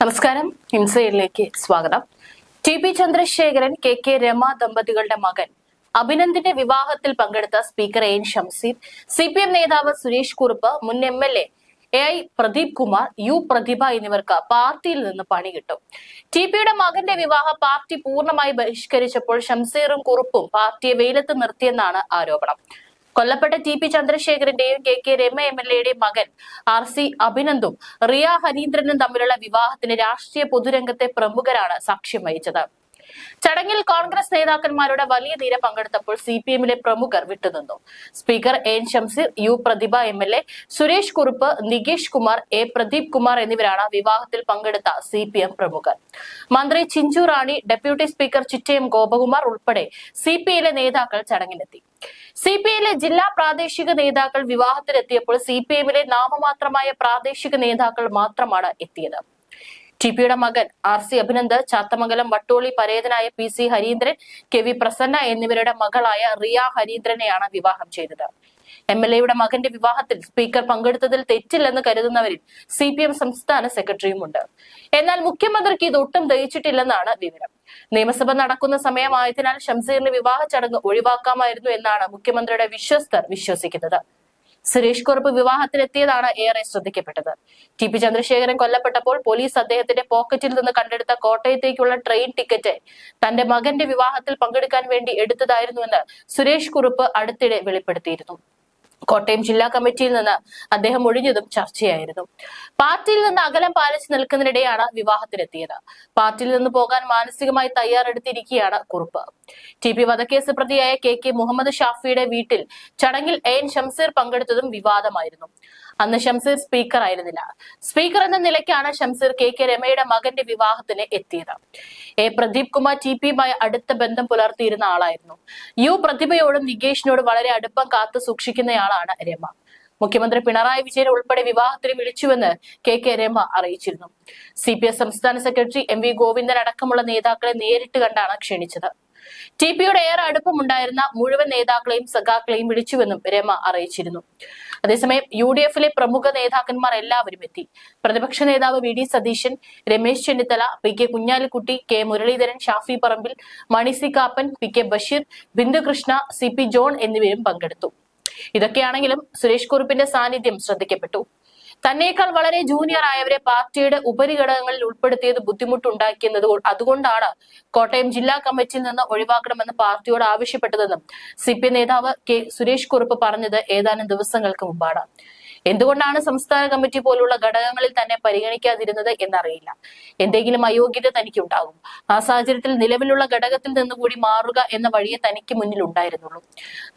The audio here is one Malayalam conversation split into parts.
നമസ്കാരം. ഇൻസൈഡിലേക്ക് സ്വാഗതം. ടി.പി. ചന്ദ്രശേഖരൻ, കെ രമ ദമ്പതികളുടെ മകൻ അഭിനന്ദിന്റെ വിവാഹത്തിൽ പങ്കെടുത്ത സ്പീക്കർ എൻ ഷംസീർ, CPM നേതാവ് സുരേഷ് കുറുപ്പ്, മുൻ MLA AI Pradeep Kumar, U പ്രതിഭ എന്നിവർക്ക് പാർട്ടിയിൽ നിന്ന് പണി കിട്ടും. ടി.പിയുടെ മകന്റെ വിവാഹം പാർട്ടി പൂർണ്ണമായി ബഹിഷ്കരിച്ചപ്പോൾ ഷംസീറും കുറുപ്പും പാർട്ടിയെ വെയിലത്ത് നിർത്തിയെന്നാണ് ആരോപണം. കൊല്ലപ്പെട്ട ടി.പി. ചന്ദ്രശേഖരന്റെയും കെ രമ MLAയുടെയും മകൻ RC അഭിനന്ദും റിയ ഹരീന്ദ്രനും തമ്മിലുള്ള വിവാഹത്തിന് രാഷ്ട്രീയ പൊതുരംഗത്തെ പ്രമുഖരാണ് സാക്ഷ്യം വഹിച്ചത്. ചടങ്ങിൽ കോൺഗ്രസ് നേതാക്കന്മാരുടെ വലിയ നിര പങ്കെടുത്തപ്പോൾ CPMലെ പ്രമുഖർ വിട്ടുനിന്നു. Speaker N Shamseer, U Prathibha MLA, Suresh Kurup, Nikesh Kumar, A Pradeep Kumar എന്നിവരാണ് വിവാഹത്തിൽ പങ്കെടുത്ത CPM പ്രമുഖർ. മന്ത്രി ചിഞ്ചു റാണി, ഡെപ്യൂട്ടി സ്പീക്കർ ചിറ്റയം ഗോപകുമാർ ഉൾപ്പെടെ CPIലെ നേതാക്കൾ ചടങ്ങിനെത്തി. CPIലെ ജില്ലാ പ്രാദേശിക നേതാക്കൾ വിവാഹത്തിലെത്തിയപ്പോൾ CPMലെ നാമമാത്രമായ പ്രാദേശിക നേതാക്കൾ മാത്രമാണ് എത്തിയത്. ടി.പിയുടെ മകൻ RC അഭിനന്ദ്, ചാത്തമംഗലം വട്ടോളി പരേതനായ PC ഹരീന്ദ്രൻ, KV പ്രസന്ന എന്നിവരുടെ മകളായ റിയ ഹരീന്ദ്രനെയാണ് വിവാഹം ചെയ്തത്. MLAയുടെ മകന്റെ വിവാഹത്തിൽ സ്പീക്കർ പങ്കെടുത്തതിൽ തെറ്റില്ലെന്ന് കരുതുന്നവരിൽ CPM സംസ്ഥാന സെക്രട്ടറിയുമുണ്ട്. എന്നാൽ മുഖ്യമന്ത്രിക്ക് ഇതൊട്ടും ദഹിച്ചിട്ടില്ലെന്നാണ് വിവരം. നിയമസഭ നടക്കുന്ന സമയമായതിനാൽ ഷംസീറിന്റെ വിവാഹ ചടങ്ങ് ഒഴിവാക്കാമായിരുന്നു എന്നാണ് മുഖ്യമന്ത്രിയുടെ വിശ്വസ്തർ വിശ്വസിക്കുന്നത്. സുരേഷ് കുറുപ്പ് വിവാഹത്തിലെത്തിയതാണ് ഏറെ ശ്രദ്ധിക്കപ്പെട്ടത്. ടി.പി. ചന്ദ്രശേഖരൻ കൊല്ലപ്പെട്ടപ്പോൾ പോലീസ് അദ്ദേഹത്തിന്റെ പോക്കറ്റിൽ നിന്ന് കണ്ടെടുത്ത കോട്ടയത്തേക്കുള്ള ട്രെയിൻ ടിക്കറ്റ് തന്റെ മകന്റെ വിവാഹത്തിൽ പങ്കെടുക്കാൻ വേണ്ടി എടുത്തതായിരുന്നുവെന്ന് സുരേഷ് കുറുപ്പ് അടുത്തിടെ വെളിപ്പെടുത്തിയിരുന്നു. കോട്ടയം ജില്ലാ കമ്മിറ്റിയിൽ നിന്ന് അദ്ദേഹം ഒഴിഞ്ഞതും ചർച്ചയായിരുന്നു. പാർട്ടിയിൽ നിന്ന് അകലം പാലിച്ചു നിൽക്കുന്നതിനിടെയാണ് വിവാഹത്തിലെത്തിയത്. പാർട്ടിയിൽ നിന്ന് പോകാൻ മാനസികമായി തയ്യാറെടുത്തിരിക്കുകയാണ് കുറുപ്പ്. ടി.പി. വധക്കേസ് പ്രതിയായ കെ മുഹമ്മദ് ഷാഫിയുടെ വീട്ടിൽ ചടങ്ങിൽ എൻ ഷംസീർ പങ്കെടുത്തതും വിവാദമായിരുന്നു. അന്ന് ഷംസീർ സ്പീക്കർ ആയിരുന്നില്ല. സ്പീക്കർ എന്ന നിലയ്ക്കാണ് ഷംസീർ കെ രമയുടെ മകന്റെ വിവാഹത്തിന് എത്തിയത്. A പ്രദീപ് കുമാർ ടി.പിയുമായി അടുത്ത ബന്ധം പുലർത്തിയിരുന്ന ആളായിരുന്നു. U പ്രതിഭയോടും നികേഷിനോടും വളരെ അടുപ്പം കാത്തു സൂക്ഷിക്കുന്നയാളാണ് രമ. മുഖ്യമന്ത്രി പിണറായി വിജയൻ ഉൾപ്പെടെ വിവാഹത്തിന് വിളിച്ചുവെന്ന് കെ രമ അറിയിച്ചിരുന്നു. CPS സംസ്ഥാന സെക്രട്ടറി MV ഗോവിന്ദൻ അടക്കമുള്ള നേതാക്കളെ നേരിട്ട് കണ്ടാണ് ക്ഷണിച്ചത്. ടി.പിയുടെ ഏറെ അടുപ്പമുണ്ടായിരുന്ന മുഴുവൻ നേതാക്കളെയും സഖാക്കളെയും വിളിച്ചുവെന്നും രമ അറിയിച്ചിരുന്നു. അതേസമയം UDFിലെ പ്രമുഖ നേതാക്കന്മാർ എല്ലാവരും എത്തി. പ്രതിപക്ഷ നേതാവ് VD Satheesan, Ramesh Chennithala, PK Kunhalikutty, K Muraleedharan, Shafi Parambil, Mani C Kappan, PK Basheer, Bindu Krishna, CP John എന്നിവരും പങ്കെടുത്തു. ഇതൊക്കെയാണെങ്കിലും സുരേഷ് കുറുപ്പിന്റെ സാന്നിധ്യം ശ്രദ്ധിക്കപ്പെട്ടു. തന്നേക്കാൾ വളരെ ജൂനിയർ ആയവരെ പാർട്ടിയുടെ ഉപരിഘടകങ്ങളിൽ ഉൾപ്പെടുത്തിയത് ബുദ്ധിമുട്ടുണ്ടാക്കിയെന്നത് അതുകൊണ്ടാണ് കോട്ടയം ജില്ലാ കമ്മിറ്റിയിൽ നിന്ന് ഒഴിവാക്കണമെന്ന് പാർട്ടിയോട് ആവശ്യപ്പെട്ടതെന്നും CPM നേതാവ് സുരേഷ് കുറുപ്പ് പറഞ്ഞത് ഏതാനും ദിവസങ്ങൾക്ക് മുമ്പാണ്. എന്തുകൊണ്ടാണ് സംസ്ഥാന കമ്മിറ്റി പോലുള്ള ഘടകങ്ങളിൽ തന്നെ പരിഗണിക്കാതിരുന്നത് എന്നറിയില്ല. എന്തെങ്കിലും അയോഗ്യത തനിക്കുണ്ടാകും. ആ സാഹചര്യത്തിൽ നിലവിലുള്ള ഘടകത്തിൽ നിന്നുകൂടി മാറുക എന്ന വഴിയെ തനിക്ക് മുന്നിൽ ഉണ്ടായിരുന്നുള്ളൂ.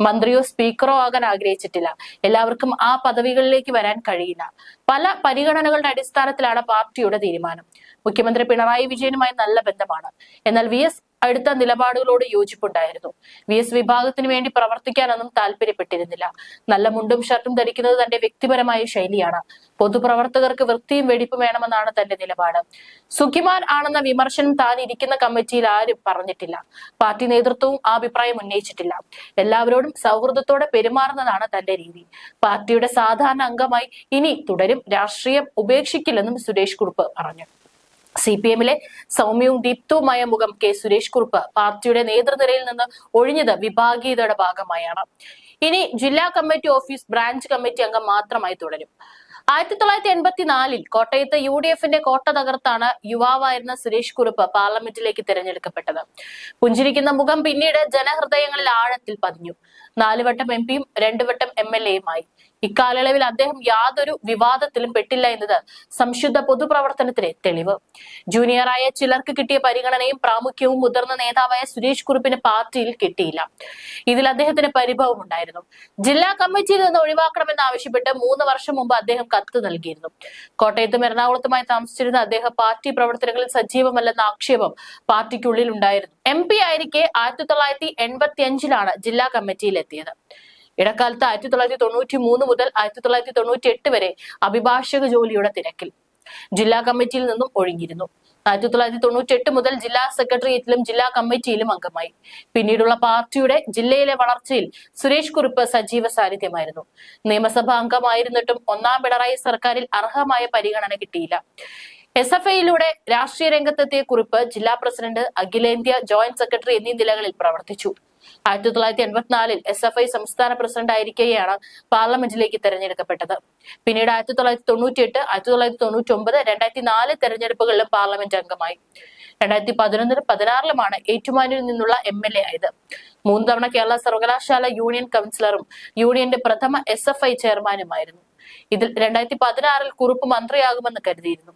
മന്ത്രിയോ സ്പീക്കറോ ആകാൻ ആഗ്രഹിച്ചിട്ടില്ല. എല്ലാവർക്കും ആ പദവികളിലേക്ക് വരാൻ കഴിയില്ല. പല പരിഗണനകളുടെ അടിസ്ഥാനത്തിലാണ് പാർട്ടിയുടെ തീരുമാനം. മുഖ്യമന്ത്രി പിണറായി വിജയനുമായി നല്ല ബന്ധമാണ്. എന്നാൽ VS അടുത്ത നിലപാടുകളോട് യോജിപ്പുണ്ടായിരുന്നു. VS വിഭാഗത്തിന് വേണ്ടി പ്രവർത്തിക്കാനൊന്നും താല്പര്യപ്പെട്ടിരുന്നില്ല. നല്ല മുണ്ടും ഷർട്ടും ധരിക്കുന്നത് തന്റെ വ്യക്തിപരമായ ശൈലിയാണ്. പൊതുപ്രവർത്തകർക്ക് വൃത്തിയും വെടിപ്പും വേണമെന്നാണ് തന്റെ നിലപാട്. സുഖിമാൻ ആണെന്ന വിമർശനം താൻ ഇരിക്കുന്ന കമ്മിറ്റിയിൽ ആരും പറഞ്ഞിട്ടില്ല. പാർട്ടി നേതൃത്വവും ആ അഭിപ്രായം ഉന്നയിച്ചിട്ടില്ല. എല്ലാവരോടും സൗഹൃദത്തോടെ പെരുമാറുന്നതാണ് തന്റെ രീതി. പാർട്ടിയുടെ സാധാരണ അംഗമായി ഇനി തുടരും. രാഷ്ട്രീയം ഉപേക്ഷിക്കില്ലെന്നും സുരേഷ് കുറുപ്പ് പറഞ്ഞു. CPMലെ സൗമ്യവും ദീപ്തവുമായ മുഖം സുരേഷ് കുറുപ്പ് പാർട്ടിയുടെ നേതൃനിരയിൽ നിന്ന് ഒഴിഞ്ഞത് വിഭാഗീയതയുടെ ഭാഗമായാണ്. ഇനി ജില്ലാ കമ്മിറ്റി ഓഫീസ് ബ്രാഞ്ച് കമ്മിറ്റി അംഗം മാത്രമായി തുടരും. 1984 കോട്ടയത്ത് UDFന്റെ കോട്ട തകർത്താണ് യുവാവായിരുന്ന സുരേഷ് കുറുപ്പ് പാർലമെന്റിലേക്ക് തിരഞ്ഞെടുക്കപ്പെട്ടത്. പുഞ്ചിരിക്കുന്ന മുഖം പിന്നീട് ജനഹൃദയങ്ങളിൽ ആഴത്തിൽ പതിഞ്ഞു. 4 വട്ടം MPയും 2 വട്ടം MLAയുമായി. ഇക്കാലയളവിൽ അദ്ദേഹം യാതൊരു വിവാദത്തിലും പെട്ടില്ല എന്നത് സംശുദ്ധ പൊതുപ്രവർത്തനത്തിന് തെളിവ്. ജൂനിയറായ ചിലർക്ക് കിട്ടിയ പരിഗണനയും പ്രാമുഖ്യവും മുതിർന്ന നേതാവായ സുരേഷ് കുറുപ്പിന് പാർട്ടിയിൽ കിട്ടിയില്ല. ഇതിൽ അദ്ദേഹത്തിന് പരിഭവം ഉണ്ടായിരുന്നു. ജില്ലാ കമ്മിറ്റിയിൽ നിന്ന് ഒഴിവാക്കണമെന്ന് ആവശ്യപ്പെട്ട് 3 വർഷം മുമ്പ് അദ്ദേഹം കത്ത് നൽകിയിരുന്നു. കോട്ടയത്തും എറണാകുളത്തുമായി താമസിച്ചിരുന്ന അദ്ദേഹം പാർട്ടി പ്രവർത്തനങ്ങളിൽ സജീവമല്ലെന്ന ആക്ഷേപം പാർട്ടിക്കുള്ളിൽ ഉണ്ടായിരുന്നു. MP ആയിരിക്കെ 1985 ജില്ലാ കമ്മിറ്റിയിൽ എത്തിയത്. ഇടക്കാലത്ത് 1993 മുതൽ 1998 വരെ അഭിഭാഷക ജോലിയുടെ തിരക്കിൽ ജില്ലാ കമ്മിറ്റിയിൽ നിന്നും ഒഴിഞ്ഞിരുന്നു. 1998 മുതൽ ജില്ലാ സെക്രട്ടേറിയറ്റിലും ജില്ലാ കമ്മിറ്റിയിലും അംഗമായി. പിന്നീടുള്ള പാർട്ടിയുടെ ജില്ലയിലെ വളർച്ചയിൽ സുരേഷ് കുറുപ്പ് സജീവ സാന്നിധ്യമായിരുന്നു. നിയമസഭാ അംഗമായിരുന്നിട്ടും ഒന്നാം പിണറായി സർക്കാരിൽ അർഹമായ പരിഗണന കിട്ടിയില്ല. SFIയിലൂടെ രാഷ്ട്രീയ രംഗത്തെത്തിയ കുറിപ്പ് ജില്ലാ പ്രസിഡന്റ്, അഖിലേന്ത്യാ ജോയിന്റ് സെക്രട്ടറി എന്നീ നിലകളിൽ പ്രവർത്തിച്ചു. 1984 SFI സംസ്ഥാന പ്രസിഡന്റ് ആയിരിക്കെയാണ് പാർലമെന്റിലേക്ക് തെരഞ്ഞെടുക്കപ്പെട്ടത്. പിന്നീട് 1998, 1999, 2004 തെരഞ്ഞെടുപ്പുകളിലും പാർലമെന്റ് അംഗമായി. 2011, 2016 ഏറ്റുമാനൂരിൽ നിന്നുള്ള MLA ആയത്. 3 തവണ കേരള സർവകലാശാല യൂണിയൻ കൗൺസിലറും യൂണിയന്റെ പ്രഥമ SFI ചെയർമാനുമായിരുന്നു. ഇതിൽ 2016 കുറുപ്പ് മന്ത്രിയാകുമെന്ന് കരുതിയിരുന്നു.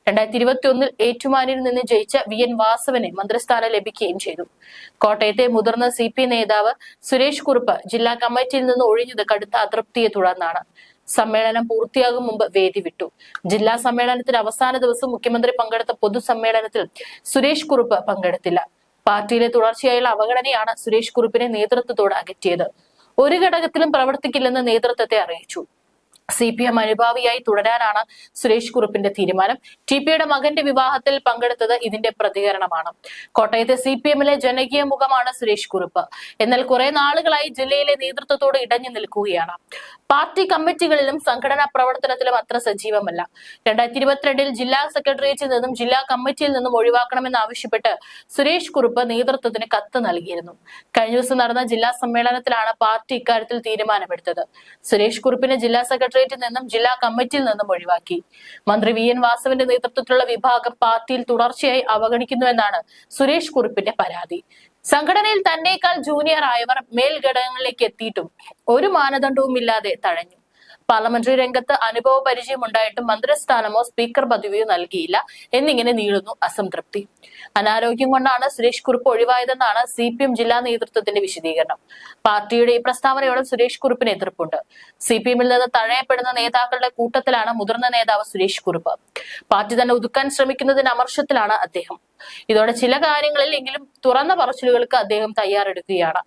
2021 ഏറ്റുമാനൂരിൽ നിന്ന് ജയിച്ച VN വാസവന് മന്ത്രിസ്ഥാനം ലഭിക്കുകയും ചെയ്തു. കോട്ടയത്തെ മുതിർന്ന CPI നേതാവ് സുരേഷ് കുറുപ്പ് ജില്ലാ കമ്മിറ്റിയിൽ നിന്ന് ഒഴിഞ്ഞത് കടുത്ത അതൃപ്തിയെ തുടർന്നാണ്. സമ്മേളനം പൂർത്തിയാകും മുമ്പ് വേദി വിട്ടു. ജില്ലാ സമ്മേളനത്തിന്റെ അവസാന ദിവസം മുഖ്യമന്ത്രി പങ്കെടുത്ത പൊതുസമ്മേളനത്തിൽ സുരേഷ് കുറുപ്പ് പങ്കെടുത്തില്ല. പാർട്ടിയിലെ തുടർച്ചയായുള്ള അവഗണനയാണ് സുരേഷ് കുറുപ്പിനെ നേതൃത്വത്തോട് അകറ്റിയത്. ഒരു ഘടകത്തിലും പ്രവർത്തിക്കില്ലെന്ന് നേതൃത്വത്തെ അറിയിച്ചു. CPM അനുഭാവിയായി തുടരാനാണ് സുരേഷ് കുറുപ്പിന്റെ തീരുമാനം. TPയുടെ മകന്റെ വിവാഹത്തിൽ പങ്കെടുത്തത് ഇതിന്റെ പ്രതികരണമാണ്. കോട്ടയത്തെ CPMലെ ജനകീയ മുഖമാണ് സുരേഷ് കുറുപ്പ്. എന്നാൽ കുറെ നാളുകളായി ജില്ലയിലെ നേതൃത്വത്തോട് ഇടഞ്ഞു നിൽക്കുകയാണ്. പാർട്ടി കമ്മിറ്റികളിലും സംഘടനാ പ്രവർത്തനത്തിലും അത്ര സജീവമല്ല. 2022 ജില്ലാ സെക്രട്ടേറിയറ്റിൽ നിന്നും ജില്ലാ കമ്മിറ്റിയിൽ നിന്നും ഒഴിവാക്കണമെന്ന് ആവശ്യപ്പെട്ട് സുരേഷ് കുറുപ്പ് നേതൃത്വത്തിന് കത്ത് നൽകിയിരുന്നു. കഴിഞ്ഞ ദിവസം നടന്ന ജില്ലാ സമ്മേളനത്തിലാണ് പാർട്ടി ഇക്കാര്യത്തിൽ തീരുമാനമെടുത്തത്. സുരേഷ് കുറുപ്പിനെ ജില്ലാ സെക്രട്ടേറിയറ്റിൽ നിന്നും ജില്ലാ കമ്മിറ്റിയിൽ നിന്നും ഒഴിവാക്കി. മന്ത്രി VN വാസവന്റെ നേതൃത്വത്തിലുള്ള വിഭാഗം പാർട്ടിയിൽ തുടർച്ചയായി അവഗണിക്കുന്നുവെന്നാണ് സുരേഷ് കുറുപ്പിന്റെ പരാതി. സംഘടനയിൽ തന്നേക്കാൾ ജൂനിയർ ആയവർ മേൽഘടകങ്ങളിലേക്ക് എത്തിയിട്ടും ഒരു മാനദണ്ഡവുമില്ലാതെ തഴഞ്ഞു. പാർലമെന്ററി രംഗത്ത് അനുഭവ പരിചയം ഉണ്ടായിട്ടും മന്ത്രിസ്ഥാനമോ സ്പീക്കർ പദവിയോ നൽകിയില്ല എന്നിങ്ങനെ നീളുന്നു അസംതൃപ്തി. അനാരോഗ്യം കൊണ്ടാണ് സുരേഷ് കുറുപ്പ് ഒഴിവായതെന്നാണ് CPM ജില്ലാ നേതൃത്വത്തിന്റെ വിശദീകരണം. പാർട്ടിയുടെ ഈ പ്രസ്താവനയോട് സുരേഷ് കുറുപ്പിന് എതിർപ്പുണ്ട്. CPMൽ നിന്ന് തഴയപ്പെടുന്ന നേതാക്കളുടെ കൂട്ടത്തിലാണ് മുതിർന്ന നേതാവ് സുരേഷ് കുറുപ്പ്. പാർട്ടി തന്നെ ഒതുക്കാൻ ശ്രമിക്കുന്നതിന് അമർഷത്തിലാണ് അദ്ദേഹം. ഇതോടെ ചില കാര്യങ്ങളിൽ എങ്കിലും തുറന്ന പറച്ചിലുകൾക്ക് അദ്ദേഹം തയ്യാറെടുക്കുകയാണ്.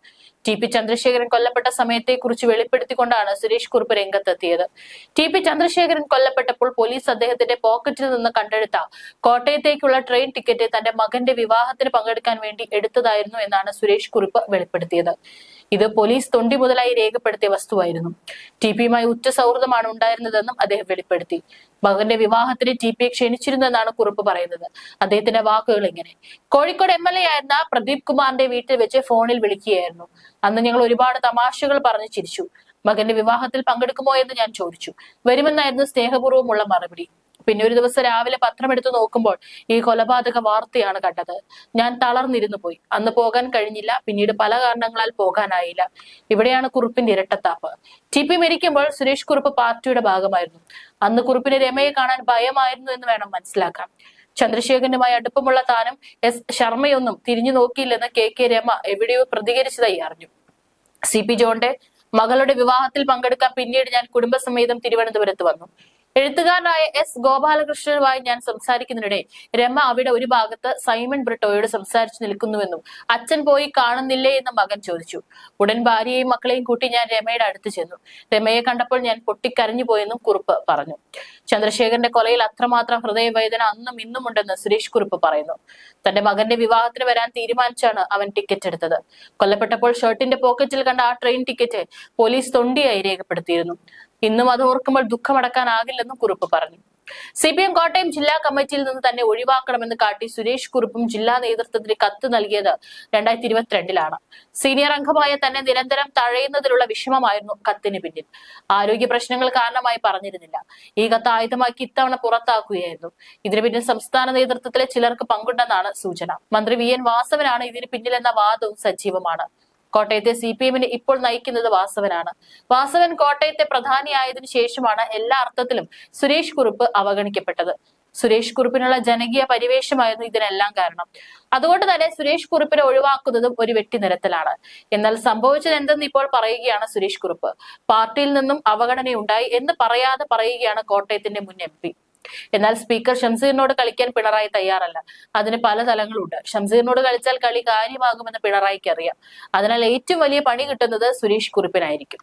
TP ചന്ദ്രശേഖരൻ കൊല്ലപ്പെട്ട സമയത്തെ കുറിച്ച് വെളിപ്പെടുത്തിക്കൊണ്ടാണ് സുരേഷ് കുറുപ്പ് രംഗത്തെത്തിയത്. TP ചന്ദ്രശേഖരൻ കൊല്ലപ്പെട്ടപ്പോൾ പോലീസ് അദ്ദേഹത്തിന്റെ പോക്കറ്റിൽ നിന്ന് കണ്ടെടുത്ത കോട്ടയത്തേക്കുള്ള ട്രെയിൻ ടിക്കറ്റ് തന്റെ മകന്റെ വിവാഹത്തിന് പങ്കെടുക്കാൻ വേണ്ടി എടുത്തതായിരുന്നു എന്നാണ് സുരേഷ് കുറുപ്പ് വെളിപ്പെടുത്തിയത്. ഇത് പോലീസ് തൊണ്ടി മുതലായി രേഖപ്പെടുത്തിയ വസ്തുവായിരുന്നു. TPയുമായി ഉറ്റ സൗഹൃദമാണ് ഉണ്ടായിരുന്നതെന്നും അദ്ദേഹം വെളിപ്പെടുത്തി. മകന്റെ വിവാഹത്തിന് TPയെ ക്ഷണിച്ചിരുന്നെന്നാണ് കുറുപ്പ് പറയുന്നത്. അദ്ദേഹത്തിന്റെ വാക്കുകൾ ഇങ്ങനെ: കോഴിക്കോട് MLA ആയിരുന്ന പ്രദീപ് കുമാറിന്റെ വീട്ടിൽ വെച്ച് ഫോണിൽ വിളിക്കുകയായിരുന്നു. അന്ന് ഞങ്ങൾ ഒരുപാട് തമാശകൾ പറഞ്ഞു ചിരിച്ചു. മകന്റെ വിവാഹത്തിൽ പങ്കെടുക്കുമോ എന്ന് ഞാൻ ചോദിച്ചു. വരുമെന്നായിരുന്നു സ്നേഹപൂർവ്വമുള്ള മറുപടി. പിന്നെ ഒരു ദിവസം രാവിലെ പത്രമെടുത്ത് നോക്കുമ്പോൾ ഈ കൊലപാതക വാർത്തയാണ് കണ്ടത്. ഞാൻ തളർന്നിരുന്നു പോയി. അന്ന് പോകാൻ കഴിഞ്ഞില്ല. പിന്നീട് പല കാരണങ്ങളാൽ പോകാനായില്ല. ഇവിടെയാണ് കുറുപ്പിന്റെ ഇരട്ടത്താപ്പ്. TP മരിക്കുമ്പോൾ സുരേഷ് കുറുപ്പ് പാർട്ടിയുടെ ഭാഗമായിരുന്നു. അന്ന് കുറുപ്പിന് രമയെ കാണാൻ ഭയമായിരുന്നു എന്ന് വേണം മനസ്സിലാക്കാൻ. ചന്ദ്രശേഖരനുമായി അടുപ്പമുള്ള താനും S ശർമ്മയൊന്നും തിരിഞ്ഞു നോക്കിയില്ലെന്ന് KK രമ എവിടെയോ പ്രതികരിച്ചതായി അറിഞ്ഞു. CP ജോണിന്റെ മകളുടെ വിവാഹത്തിൽ പങ്കെടുക്കാൻ പിന്നീട് ഞാൻ കുടുംബസമേതം തിരുവനന്തപുരത്ത് വന്നു. എഴുത്തുകാരനായ S ഗോപാലകൃഷ്ണനുമായി ഞാൻ സംസാരിക്കുന്നതിനിടെ രമ അവിടെ ഒരു ഭാഗത്ത് സൈമൺ ബ്രിട്ടോയോട് സംസാരിച്ചു നിൽക്കുന്നുവെന്നും അച്ഛൻ പോയി കാണുന്നില്ലേ എന്ന് മകൻ ചോദിച്ചു. ഉടൻ ഭാര്യയെയും മക്കളെയും കൂട്ടി ഞാൻ രമയുടെ അടുത്ത് ചെന്നു. രമയെ കണ്ടപ്പോൾ ഞാൻ പൊട്ടിക്കരഞ്ഞു പോയെന്നും കുറുപ്പ് പറഞ്ഞു. ചന്ദ്രശേഖരന്റെ കൊലയിൽ അത്രമാത്രം ഹൃദയവേദന അന്നും ഇന്നും ഉണ്ടെന്ന് സുരേഷ് കുറുപ്പ് പറയുന്നു. തന്റെ മകന്റെ വിവാഹത്തിന് വരാൻ തീരുമാനിച്ചാണ് അവൻ ടിക്കറ്റ് എടുത്തത്. കൊല്ലപ്പെട്ടപ്പോൾ ഷർട്ടിന്റെ പോക്കറ്റിൽ കണ്ട ആ ട്രെയിൻ ടിക്കറ്റ് പോലീസ് തൊണ്ടിയായി രേഖപ്പെടുത്തിയിരുന്നു. ഇന്നും അത് ഓർക്കുമ്പോൾ ദുഃഖമടക്കാനാകില്ലെന്നും കുറുപ്പ് പറഞ്ഞു. CPM കോട്ടയം ജില്ലാ കമ്മിറ്റിയിൽ നിന്ന് തന്നെ ഒഴിവാക്കണമെന്ന് കാട്ടി സുരേഷ് കുറുപ്പും ജില്ലാ നേതൃത്വത്തിന് കത്ത് നൽകിയത് 2022 സീനിയർ അംഗമായ തന്നെ നിരന്തരം തഴയുന്നതിലുള്ള വിഷമമായിരുന്നു കത്തിന് പിന്നിൽ. ആരോഗ്യ പ്രശ്നങ്ങൾ കാരണമായി പറഞ്ഞിരുന്നില്ല. ഈ കത്ത് ആയുധമാക്കി ഇത്തവണ പുറത്താക്കുകയായിരുന്നു. ഇതിന് പിന്നിൽ സംസ്ഥാന നേതൃത്വത്തിലെ ചിലർക്ക് പങ്കുണ്ടെന്നാണ് സൂചന. മന്ത്രി VN വാസവനാണ് ഇതിന് പിന്നിലെന്ന വാദവും സജീവമാണ്. കോട്ടയത്തെ CPMനെ ഇപ്പോൾ നയിക്കുന്നത് വാസവനാണ്. വാസവൻ കോട്ടയത്തെ പ്രധാനിയായതിനു ശേഷമാണ് എല്ലാ അർത്ഥത്തിലും സുരേഷ് കുറുപ്പ് അവഗണിക്കപ്പെട്ടത്. സുരേഷ് കുറുപ്പിനുള്ള ജനകീയ പരിവേഷമായിരുന്നു ഇതിനെല്ലാം കാരണം. അതുകൊണ്ട് തന്നെ സുരേഷ് കുറുപ്പിനെ ഒഴിവാക്കുന്നതും ഒരു വെട്ടിനിരത്തലാണ്. എന്നാൽ സംഭവിച്ചത് എന്തെന്ന് ഇപ്പോൾ പറയുകയാണ് സുരേഷ് കുറുപ്പ്. പാർട്ടിയിൽ നിന്നും അവഗണനയുണ്ടായി എന്ന് പറയാതെ പറയുകയാണ് കോട്ടയത്തിന്റെ മുൻ MP. എന്നാൽ സ്പീക്കർ ഷംസീറിനോട് കളിക്കാൻ പിണറായി തയ്യാറല്ല. അതിന് പല തലങ്ങളുണ്ട്. ഷംസീറിനോട് കളിച്ചാൽ കളി കാര്യമാകുമെന്ന് പിണറായിക്ക് അറിയാം. അതിനാൽ ഏറ്റവും വലിയ പണി കിട്ടുന്നത് സുരേഷ് കുറുപ്പിനായിരിക്കും.